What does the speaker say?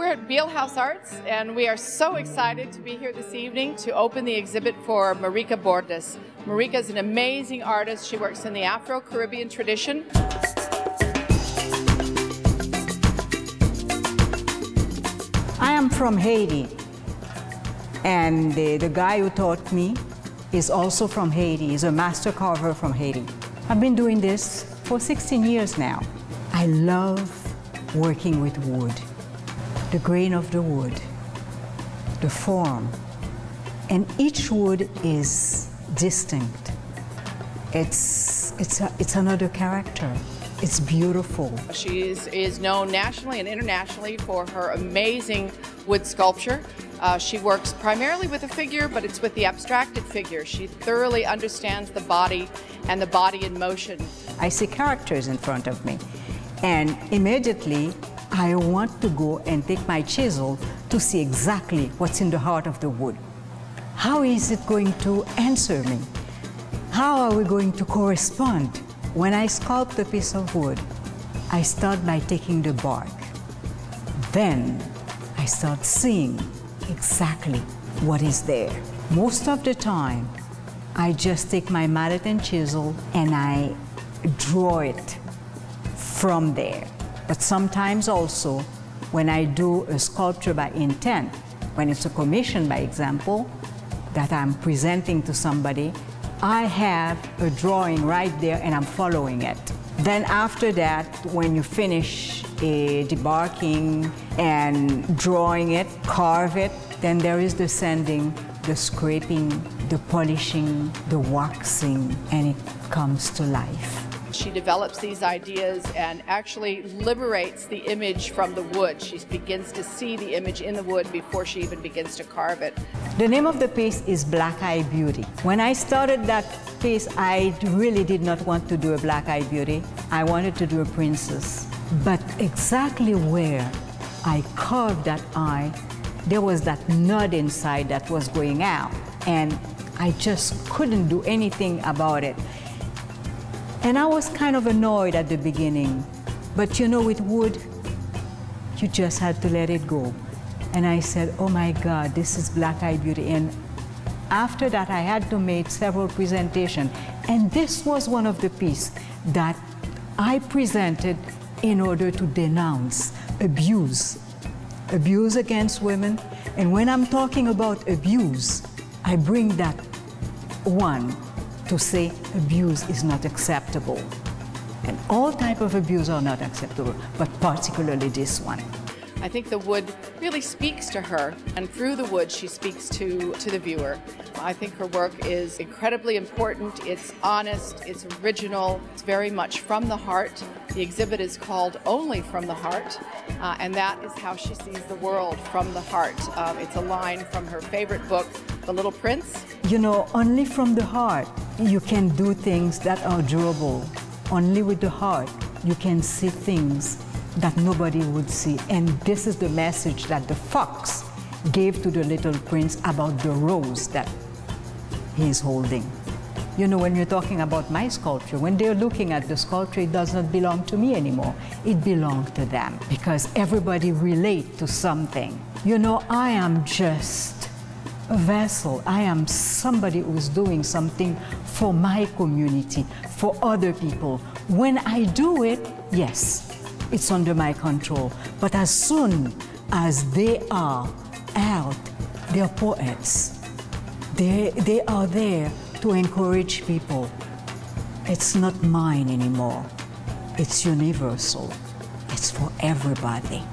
at Bihl Haus Arts, and we are so excited to be here this evening to open the exhibit for Marika Bordes. Marika is an amazing artist. She works in the Afro-Caribbean tradition. I am from Haiti, and the guy who taught me is also from Haiti. He's a master carver from Haiti. I've been doing this for 16 years now. I love working with wood, the grain of the wood, the form, and each wood is distinct. It's another character. It's beautiful. She is known nationally and internationally for her amazing wood sculpture. She works primarily with a figure, but it's with the abstracted figure. She thoroughly understands the body and the body in motion. I see characters in front of me, and immediately I want to go and take my chisel to see exactly what's in the heart of the wood. How is it going to answer me? How are we going to correspond? When I sculpt a piece of wood, I start by taking the bark. Then I start seeing exactly what is there. Most of the time, I just take my mallet and chisel and I draw it from there. But sometimes also, when I do a sculpture by intent, when it's a commission, by example, that I'm presenting to somebody, I have a drawing right there and I'm following it. Then after that, when you finish debarking and drawing it, carve it, then there is the sanding, the scraping, the polishing, the waxing, and it comes to life. She develops these ideas and actually liberates the image from the wood. She begins to see the image in the wood before she even begins to carve it. The name of the piece is Black Eye Beauty. When I started that piece, I really did not want to do a Black Eye Beauty. I wanted to do a princess. But exactly where I carved that eye, there was that nod inside that was going out, and I just couldn't do anything about it. And I was kind of annoyed at the beginning, but you know, with wood, you just had to let it go. And I said, oh my God, this is Black Eye Beauty. And after that, I had to make several presentations. And this was one of the pieces that I presented in order to denounce abuse against women. And when I'm talking about abuse, I bring that one to say abuse is not acceptable. And all type of abuse are not acceptable, but particularly this one. I think the wood really speaks to her, and through the wood she speaks to the viewer. I think her work is incredibly important. It's honest, it's original, it's very much from the heart. The exhibit is called Only From the Heart, and that is how she sees the world, from the heart. It's a line from her favorite book, The Little Prince. You know, only from the heart you can do things that are durable. Only with the heart you can see things that nobody would see. And this is the message that the fox gave to the little prince about the rose that he's holding. You know, when you're talking about my sculpture, when they're looking at the sculpture, it does not belong to me anymore. It belongs to them, because everybody relates to something. You know, I am just a vessel. I am somebody who's doing something for my community, for other people. When I do it, yes, it's under my control. But as soon as they are out, they're poets. They are there to encourage people. It's not mine anymore. It's universal. It's for everybody.